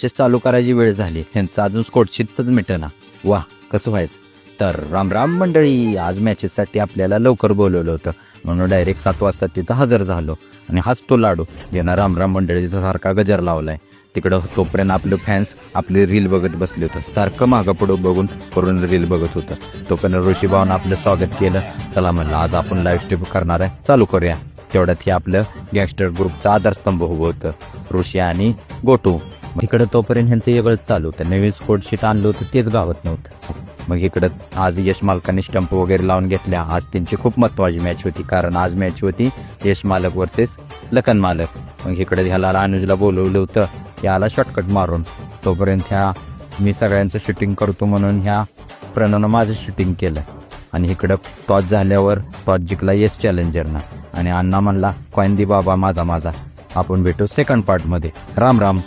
चालू करायची वेळ झाली, त्यांचं अजून स्कोरशीटच मिटेना. वा कसं व्हायचं. तर राम राम मंडळी, आज मॅचेससाठी आपल्याला लवकर बोलवलं होतं म्हणून डायरेक्ट 7 वाजता तिथं हजर झालो. आणि हाच तो लाडू ज्यानं राम राम मंडळीचा सारखा गजर लावलाय. तिकडं तोपर्यंत आपले फॅन्स आपली रील बघत बसले होतं, सारखं मागं पुढं बघून करून रील बघत होतं. तोपर्यंत ऋषीभाऊनं आपलं स्वागत केलं. चला म्हणलं आज आपण लाईव्ह स्ट्रीम करणार आहे, चालू करूया. तेवढ्यात हे आपलं गँगस्टर ग्रुपचा आधारस्तंभ उभं होतं, ऋषी आणि गोटू. इकडं तोपर्यंत ह्यांचं वेगळंच चालू होतं, नवीन स्कोरशीट आणलं होतं तेच गावात नव्हतं. मग इकडं आज यश मालकांनी स्टंप वगैरे लावून घेतल्या. आज त्यांची खूप महत्त्वाची मॅच होती, कारण आज मॅच होती यश मालक वर्सेस लखन मालक. मग इकडं ह्याला अनुजला बोलवलं होतं, याला शॉर्टकट मारून. तोपर्यंत ह्या मी सगळ्यांचं शूटिंग करतो म्हणून ह्या प्रणवनं माझं शूटिंग केलं. आणि इकडं टॉस झाल्यावर टॉस जिंकला यश चॅलेंजरना. आणि अण्णा म्हणला कॉइन दे बाबा माझा माझा. आपण भेटू सेकंड पार्टमध्ये. राम राम.